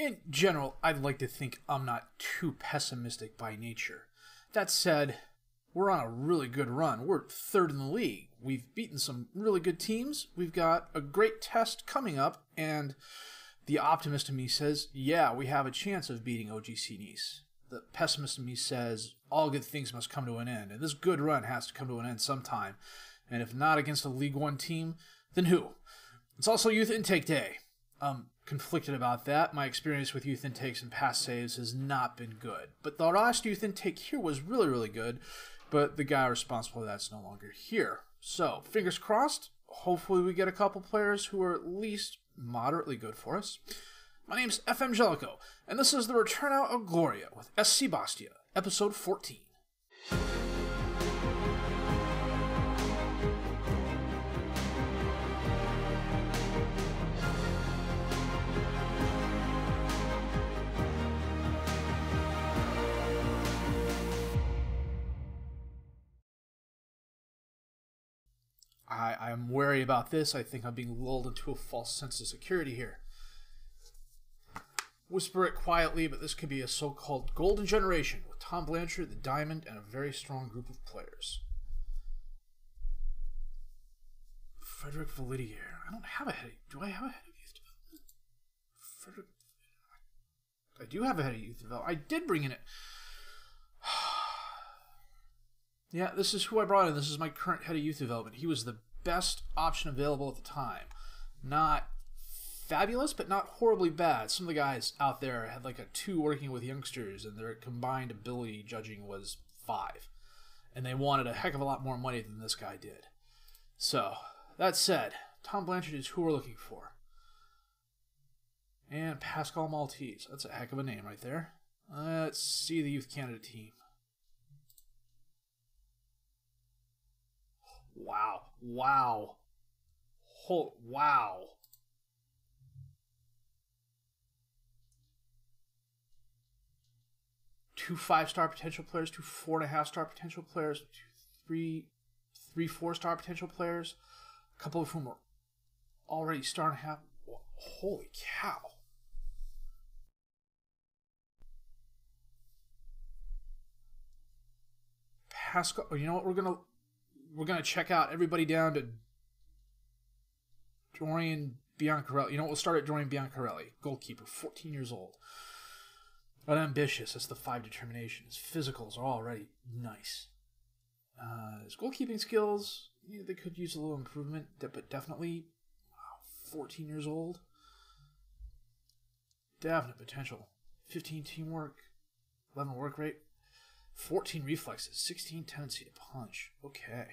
In general, I'd like to think I'm not too pessimistic by nature. That said, we're on a really good run. We're third in the league. We've beaten some really good teams. We've got a great test coming up, and the optimist in me says, yeah, we have a chance of beating OGC Nice. The pessimist in me says, all good things must come to an end, and this good run has to come to an end sometime. And if not against a League One team, then who? It's also Youth Intake Day. I'm conflicted about that. My experience with youth intakes and past saves has not been good. But the last youth intake here was really, really good. But the guy responsible for that's no longer here. So, fingers crossed. Hopefully we get a couple players who are at least moderately good for us. My name's FM19, and this is the return out of Gloria with SC Bastia, episode 14. I'm wary about this. I think I'm being lulled into a false sense of security here. Whisper it quietly, but this could be a so-called golden generation with Tom Blanchard, the Diamond, and a very strong group of players. Frederick Validier. I don't have a head. Do I have a head of youth development? Frederick. I do have a head of youth development. I did bring in it. Yeah, this is who I brought in. This is my current head of youth development. He was the best option available at the time. Not fabulous, but not horribly bad. Some of the guys out there had like a 2 working with youngsters, and their combined ability judging was 5. And they wanted a heck of a lot more money than this guy did. So, that said, Tom Blanchard is who we're looking for. And Pascal Maltese. That's a heck of a name right there. Let's see the Youth Canada team. Wow. Wow. Wow. Two 5-star potential players, 2 4.5-star potential players, 3 4-star potential players, a couple of whom are already starting to have. Holy cow. Pascal, you know what, we're gonna check out everybody down to Dorian Biancarelli. You know what, we'll start at Dorian Biancarelli, goalkeeper, 14 years old. But ambitious, that's the 5 determination. His physicals are already nice. His goalkeeping skills, they could use a little improvement, but definitely, wow, 14 years old. Definite potential. 15 teamwork, 11 work rate, 14 reflexes, 16 tendency to punch. Okay.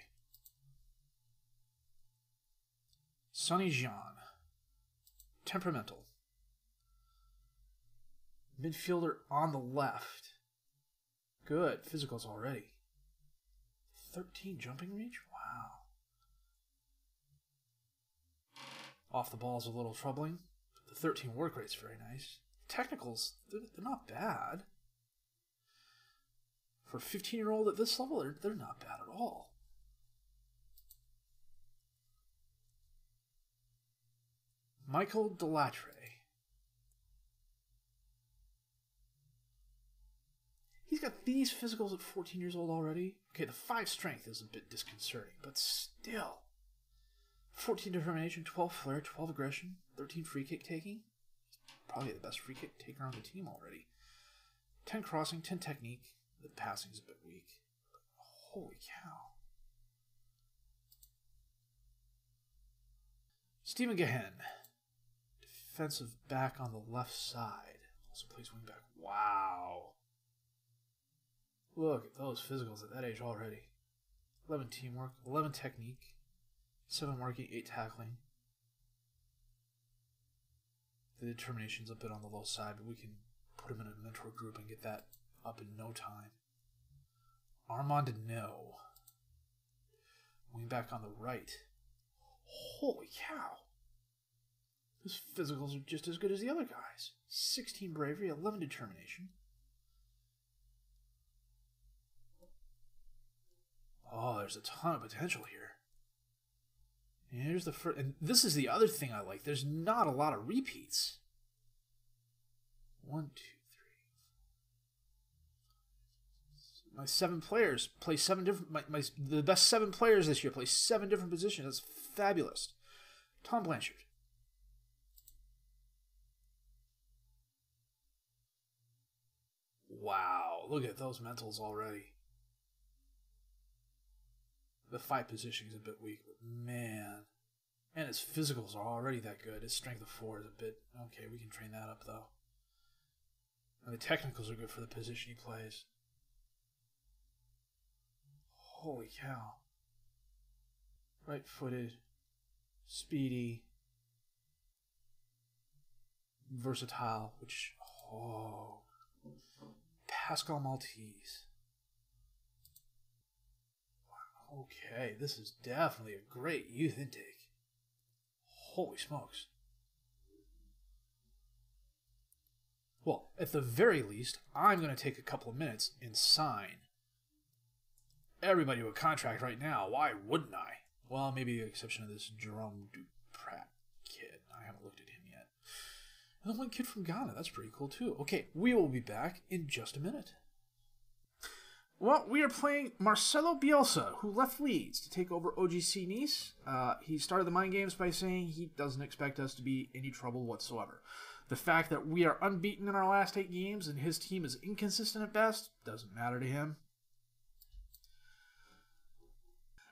Sonny Jean. Temperamental. Midfielder on the left. Good. Physicals already. 13 jumping reach? Wow. Off the ball is a little troubling. The 13 work rate's very nice. Technicals, they're not bad. For a 15-year-old at this level, they're not bad at all. Michael Delatre. He's got these physicals at 14 years old already. Okay, the 5 strength is a bit disconcerting, but still. 14 determination, 12 flair, 12 aggression, 13 free kick taking. Probably the best free kick taker on the team already. 10 crossing, 10 technique. The passing's a bit weak. But holy cow. Stephen Gahen. Defensive back on the left side. Also plays wing back. Wow. Look at those physicals at that age already. 11 teamwork, 11 technique, 7 marking, 8 tackling. The determination's a bit on the low side, but we can put him in a mentor group and get that up in no time. Armand No. Wing back on the right. Holy cow. His physicals are just as good as the other guys. 16 bravery, 11 determination. Oh, there's a ton of potential here. And here's the first, and this is the other thing I like. There's not a lot of repeats. 1, 2, 3. My 7 players play 7 different. The best 7 players this year play 7 different positions. That's fabulous. Tom Blanchard. Wow, look at those mentals already. The 5 positioning is a bit weak, but man. And his physicals are already that good. His strength of 4 is a bit... Okay, we can train that up, though. And the technicals are good for the position he plays. Holy cow. Right-footed. Speedy. Versatile, which... Oh... Pascal Maltese. Wow, okay, this is definitely a great youth intake. Holy smokes. Well, at the very least, I'm going to take a couple of minutes and sign everybody to a contract right now. Why wouldn't I? Well, maybe the exception of this Jerome Duprat kid. I haven't looked at him yet. And then one kid from Ghana. That's pretty cool, too. Okay, we will be back in just a minute. Well, we are playing Marcelo Bielsa, who left Leeds to take over OGC Nice. He started the mind games by saying he doesn't expect us to be any trouble whatsoever. The fact that we are unbeaten in our last 8 games and his team is inconsistent at best doesn't matter to him.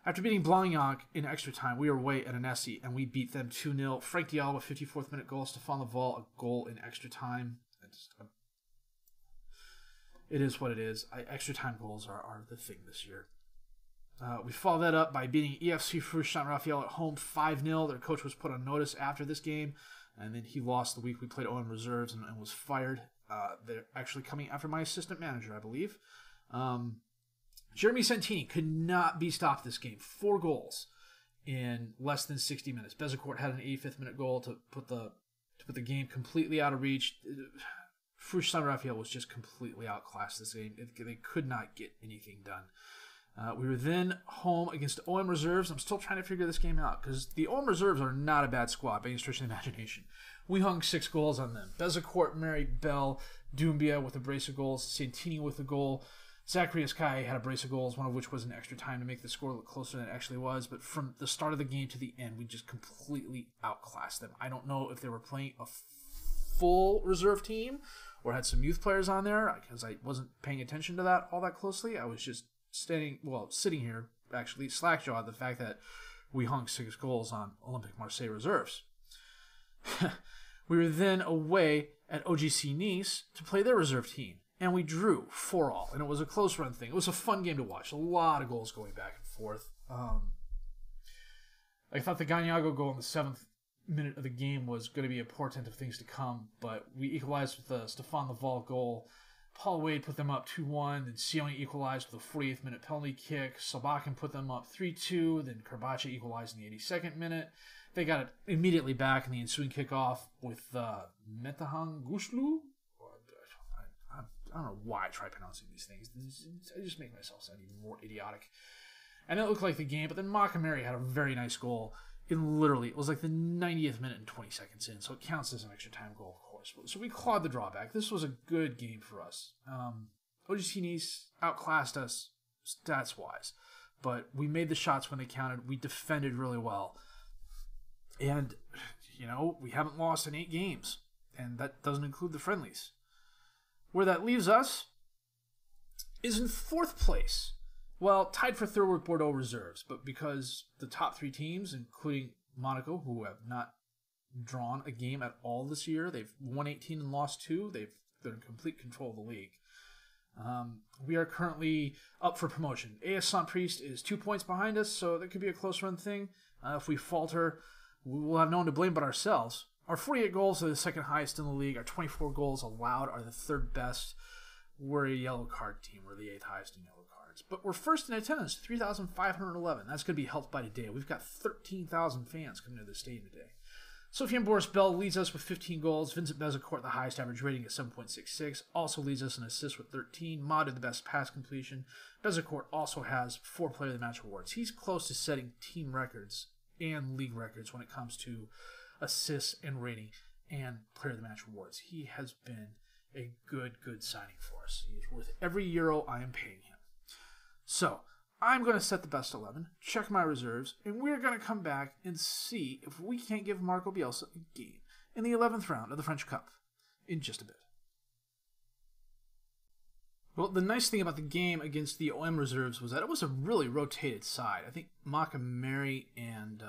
After beating Blagnac in extra time, we were away at Annecy, and we beat them 2-0. Frank Diallo, 54th minute goal. Stefan Laval, a goal in extra time. It is what it is. Extra time goals are the thing this year. We followed that up by beating EFC Frush Saint Raphael at home 5-0. Their coach was put on notice after this game, and then he lost the week we played OM Reserves and was fired. They're actually coming after my assistant manager, I believe. Jeremy Santini could not be stopped this game. 4 goals in less than 60 minutes. Bezecourt had an 85th minute goal to put the game completely out of reach. Frush Saint Raphael was just completely outclassed this game. They could not get anything done. We were then home against OM Reserves. I'm still trying to figure this game out because the OM Reserves are not a bad squad by any stretch of the imagination. We hung 6 goals on them. Bezecourt, Mary, Bell, Doumbia with a brace of goals, Santini with a goal. Zacharias Kai had a brace of goals, one of which was in extra time to make the score look closer than it actually was. But from the start of the game to the end, we just completely outclassed them. I don't know if they were playing a full reserve team or had some youth players on there because I wasn't paying attention to that all that closely. I was just sitting here, actually, slack-jawed the fact that we hung 6 goals on Olympic Marseille reserves. We were then away at OGC Nice to play their reserve team. And we drew 4-4, and it was a close run thing. It was a fun game to watch. A lot of goals going back and forth. I thought the Gagnago goal in the 7th minute of the game was going to be a portent of things to come, but we equalized with the Stefan Laval goal. Paul Wade put them up 2-1, then Sione equalized with a 48th minute penalty kick. Sabakin put them up 3-2, then Karbache equalized in the 82nd minute. They got it immediately back in the ensuing kickoff with Metahang Gushlu. I don't know why I try pronouncing these things. I just make myself sound even more idiotic. And it looked like the game, but then Makamari had a very nice goal. It was like the 90th minute and 20 seconds in, so it counts as an extra time goal, of course. So we clawed the drawback. This was a good game for us. OGC Nice outclassed us stats-wise, but we made the shots when they counted. We defended really well. And, we haven't lost in 8 games, and that doesn't include the friendlies. Where that leaves us is in 4th place. Well, tied for 3rd with Bordeaux Reserves, but because the top 3 teams, including Monaco, who have not drawn a game at all this year, they've won 18 and lost 2, they're in complete control of the league. We are currently up for promotion. AS Saint-Priest is 2 points behind us, so that could be a close run thing. If we falter, we will have no one to blame but ourselves. Our 48 goals are the 2nd highest in the league. Our 24 goals allowed are the 3rd best. We're a yellow card team. We're the 8th highest in yellow cards. But we're first in attendance, 3,511. That's going to be helped by today. We've got 13,000 fans coming to the stadium today. Sofiane Boris Bell leads us with 15 goals. Vincent Bezecourt, the highest average rating at 7.66, also leads us in assists with 13. Mod did the best pass completion. Bezecourt also has 4 Player of the Match awards. He's close to setting team records and league records when it comes to assists and rating and Player of the Match awards. He has been a good signing for us. He's worth every euro I am paying him. So, I'm going to set the best 11, check my reserves, and we're going to come back and see if we can't give Marco Bielsa a game in the 11th round of the French Cup in just a bit. Well, the nice thing about the game against the OM reserves was that it was a really rotated side. I think Mary and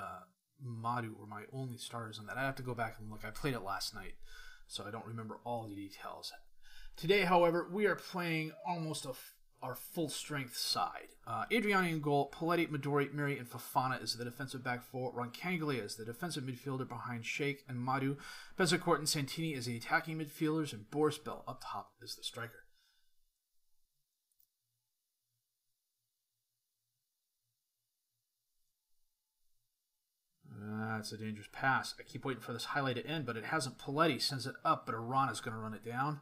Madu were my only starters on that. I have to go back and look. I played it last night, so I don't remember all the details. Today, however, we are playing almost our full-strength side. Adriani in goal, Paletti, Midori, Mary, and Fofana is the defensive back four. Roncaglia is the defensive midfielder behind Sheikh and Madu. Bezacourt and Santini is the attacking midfielders, and Boris Bell up top is the striker. That's a dangerous pass. I keep waiting for this highlight to end, but it hasn't. Paletti sends it up, but Arana's going to run it down.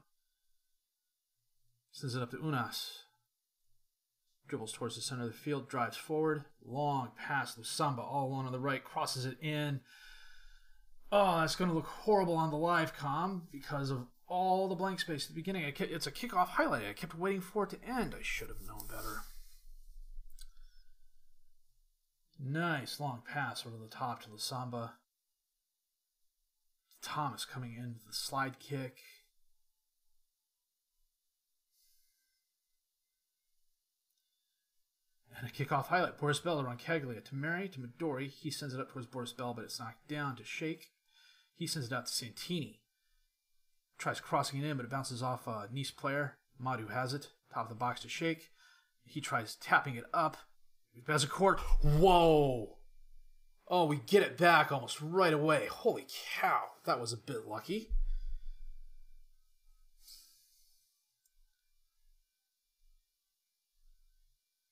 Sends it up to Unas. Dribbles towards the center of the field, drives forward. Long pass, Lusamba all alone on the right, crosses it in. Oh, that's going to look horrible on the live comm because of all the blank space at the beginning. It's a kickoff highlight. I kept waiting for it to end. I should have known better. Nice long pass over the top to Lusamba. Thomas coming in with the slide kick. And a kickoff highlight. Boris Bell around Roncaglia to Mary, to Midori. He sends it up towards Boris Bell, but it's knocked down to Sheikh. He sends it out to Santini. Tries crossing it in, but it bounces off a Nice player. Madu has it. Top of the box to Sheikh. He tries tapping it up. Bezacourt. Whoa! Oh, we get it back almost right away. Holy cow. That was a bit lucky.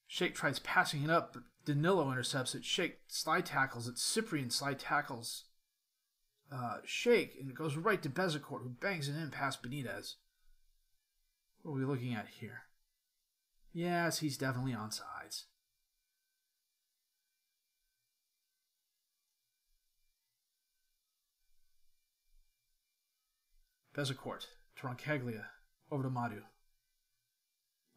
Sheikh tries passing it up, but Danilo intercepts it. Sheikh slide tackles it. Cyprian slide tackles Sheikh, and it goes right to Bezacourt, who bangs it in past Benitez. What are we looking at here? Yes, he's definitely on sides. Bezacourt to Roncaglia, over to Madu.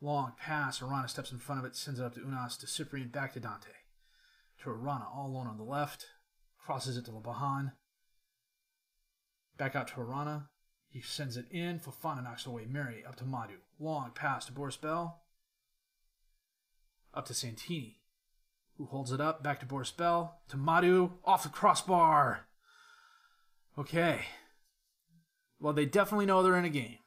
Long pass, Arana steps in front of it, sends it up to Unas, to Cyprian, back to Dante. To Arana, all alone on the left, crosses it to Lebahan. Back out to Arana, he sends it in, Fofana knocks away Mary, up to Madu. Long pass to Boris Bell, up to Santini, who holds it up, back to Boris Bell, to Madu, off the crossbar. Okay. Well, they definitely know they're in a game.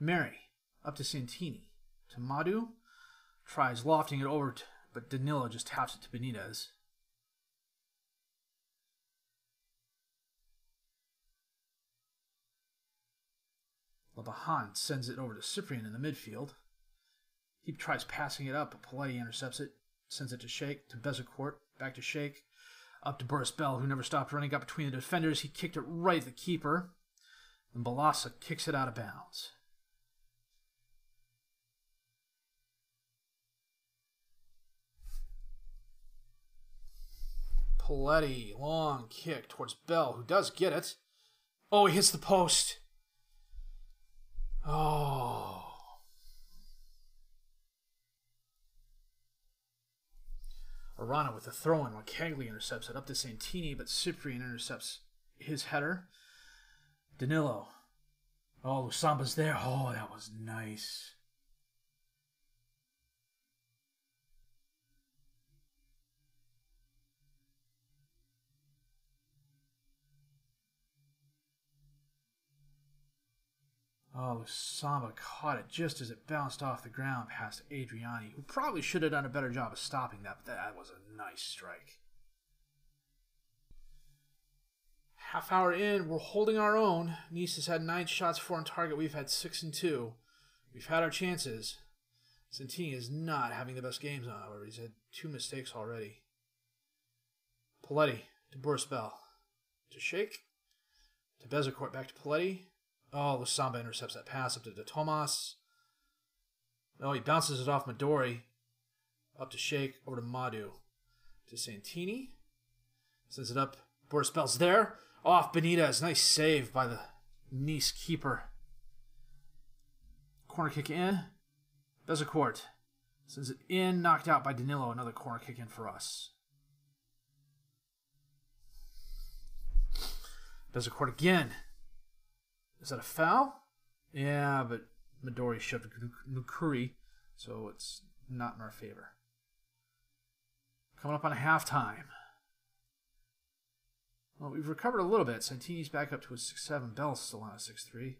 Mary, up to Santini, to Madu, tries lofting it over, but Danilo just taps it to Benitez. Lebahan sends it over to Cyprian in the midfield. He tries passing it up, but Paletti intercepts it, sends it to Sheikh, to Bezacourt, back to Sheikh, up to Boris Bell, who never stopped running, got between the defenders. He kicked it right at the keeper, and Balassa kicks it out of bounds. Paletti, long kick towards Bell, who does get it. Oh, he hits the post. Oh. Arana with the throw-in. Roncaglia intercepts it up to Santini, but Cyprian intercepts his header. Danilo. Oh, Lusamba's there. Oh, that was nice. Oh, Lusamba caught it just as it bounced off the ground past Adriani, who probably should have done a better job of stopping that, but that was a nice strike. Half hour in, we're holding our own. Nice has had 9 shots, 4 on target. We've had 6 and 2. We've had our chances. Santini is not having the best games, however. He's had 2 mistakes already. Paletti to Boris Bell. To Sheikh. To Bezacourt, back to Paletti. Oh, Lusamba intercepts that pass up to De Tomas. Oh, he bounces it off Midori. Up to Sheikh, over to Madu. To Santini. Sends it up. Boris Bell's there. Off Benitez. Nice save by the Nice keeper. Corner kick in. Bezecourt sends it in. Knocked out by Danilo. Another corner kick in for us. Bezecourt again. Is that a foul? Yeah, but Midori shoved Nukuri, so it's not in our favor. Coming up on halftime. Well, we've recovered a little bit. Santini's back up to a 6-7. Bell's still on a 6-3.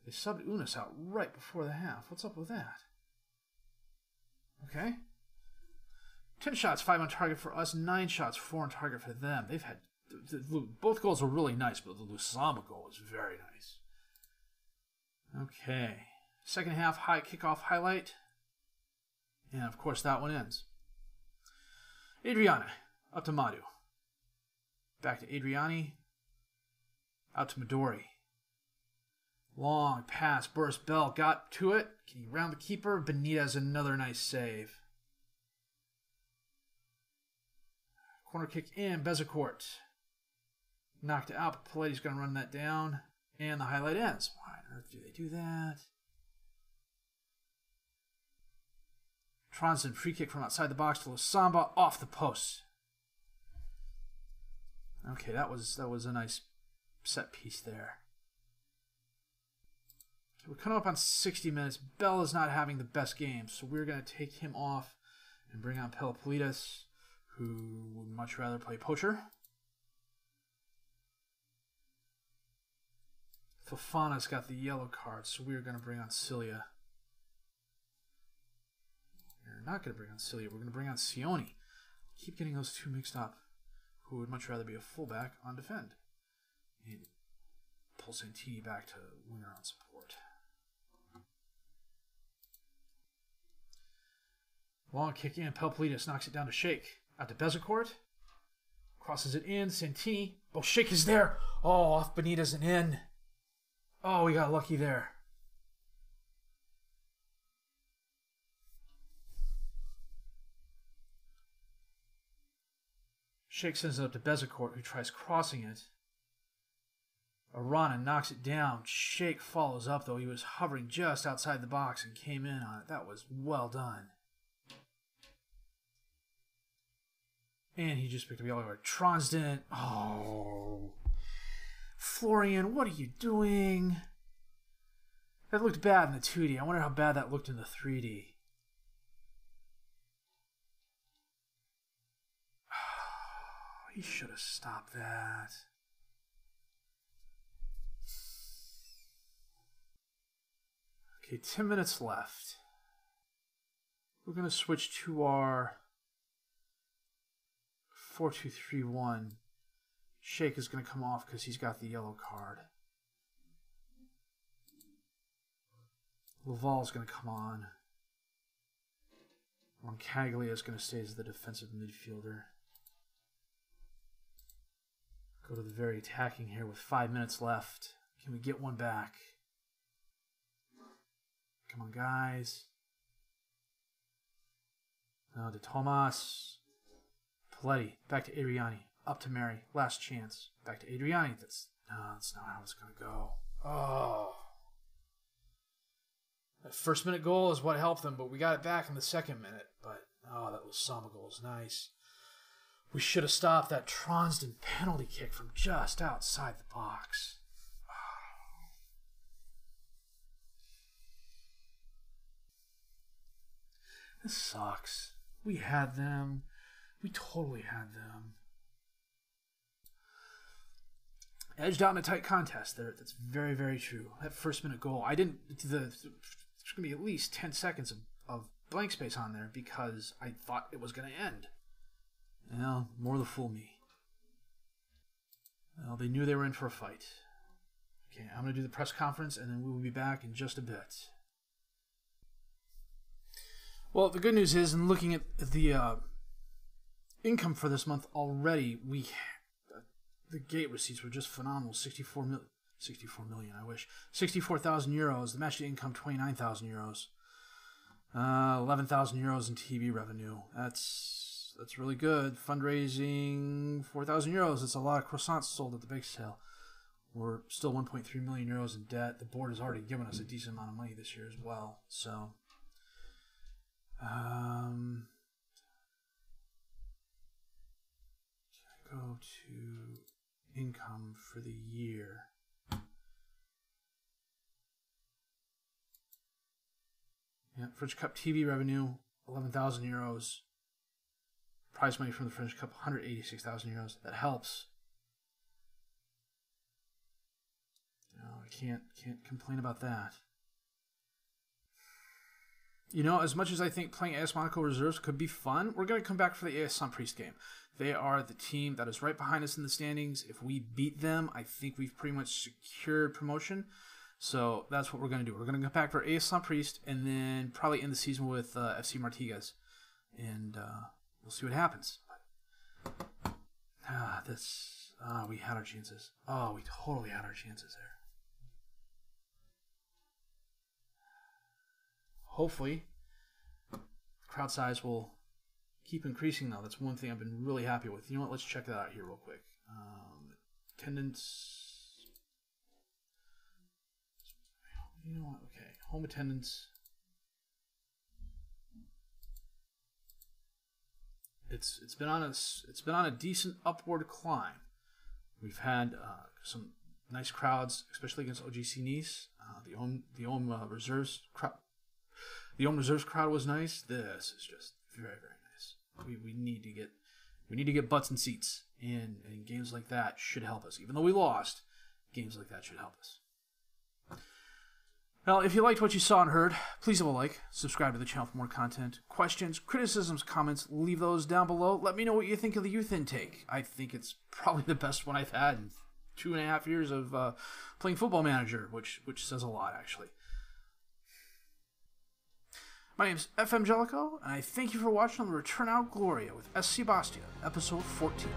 They subbed Unis out right before the half. What's up with that? Okay. 10 shots, 5 on target for us. 9 shots, 4 on target for them. They've had... both goals were really nice, but the Lusamba goal was very nice. Okay. Second half, high kickoff highlight. And, of course, that one ends. Adriana, up to Madu. Back to Adriani. Out to Midori. Long pass, burst. Bell got to it. Can he round the keeper? Benitez, another nice save. Corner kick in. Bezecourt. Knocked out, but Paletti's going to run that down. And the highlight ends. Why on earth do they do that? Tronson, free kick from outside the box to Lusamba, off the post. Okay, that was a nice set piece there. So we're coming up on 60 minutes. Bell is not having the best game, so we're going to take him off and bring on Pelopoulides, who would much rather play poacher. Fofana's got the yellow card, so we're going to bring on Cilia. We're not going to bring on Cilia. We're going to bring on Sioni. Keep getting those two mixed up. Who would much rather be a fullback on defend. And pull Santini back to winger on support. Long kick in. Pelopoulides knocks it down to Sheikh. Out to Bezecourt. Crosses it in. Santini. Oh, Sheikh is there. Oh, off Benitez and in. Oh, we got lucky there. Sheikh sends it up to Bezecourt, who tries crossing it. Arana knocks it down. Sheikh follows up, though. He was hovering just outside the box and came in on it. That was well done. And he just picked up the other way. Tronsden. Oh. Florian, what are you doing? That looked bad in the 2D. I wonder how bad that looked in the 3D. He should have stopped that. Okay, 10 minutes left. We're going to switch to our 4-2-3-1. Sheikh is going to come off because he's got the yellow card. Laval's going to come on. Roncaglia is going to stay as the defensive midfielder. Go to the very attacking here with 5 minutes left. Can we get one back? Come on, guys. No, to Tomas. Paletti. Back to Adriani. Up to Mary. Last chance. Back to Adriani. That's not how it's going to go. Oh. That first minute goal is what helped them, but we got it back in the second minute. But, oh, that Lusamba goal was nice. We should have stopped that Tronsden penalty kick from just outside the box. This sucks. We had them. We totally had them. Edged out in a tight contest there. That's very, very true. That first minute goal. There's going to be at least 10 seconds of blank space on there because I thought it was going to end. Well, more the fool me. Well, they knew they were in for a fight. Okay, I'm going to do the press conference, and then we will be back in just a bit. Well, the good news is, in looking at the income for this month already, the gate receipts were just phenomenal. 64 million, I wish. 64,000 euros. The match income, 29,000 euros. 11,000 euros in TV revenue. That's That's really good. Fundraising 4,000 euros. That's a lot of croissants sold at the bake sale. We're still 1.3 million euros in debt. The board has already given us a decent amount of money this year as well. So, go to income for the year. Yeah, French Cup TV revenue, 11,000 euros. Prize money from the French Cup, 186,000 euros. That helps. I can't complain about that. You know, as much as I think playing AS Monaco reserves could be fun, we're going to come back for the AS Saint-Priest game. They are the team that is right behind us in the standings. If we beat them, I think we've pretty much secured promotion. So that's what we're going to do. We're going to come back for AS Saint-Priest and then probably end the season with FC Martigues. And we'll see what happens. We had our chances. Oh, we totally had our chances there. Hopefully, crowd size will keep increasing, though. That's one thing I've been really happy with. You know what? Let's check that out here real quick. Attendance. You know what? Okay, home attendance. It's been on a decent upward climb. We've had some nice crowds, especially against OGC Nice. The Ohm reserves crowd. The Ohm reserves crowd was nice. This is just very, very nice. We need to get butts and seats, and games like that should help us. Even though we lost, games like that should help us. Well, if you liked what you saw and heard, please have a like, subscribe to the channel for more content. Questions, criticisms, comments, leave those down below. Let me know what you think of the youth intake. I think it's probably the best one I've had in 2.5 years of playing Football Manager, which says a lot, actually. My name's FM19, and I thank you for watching on the Return Out Gloria with SC Bastia, episode 14.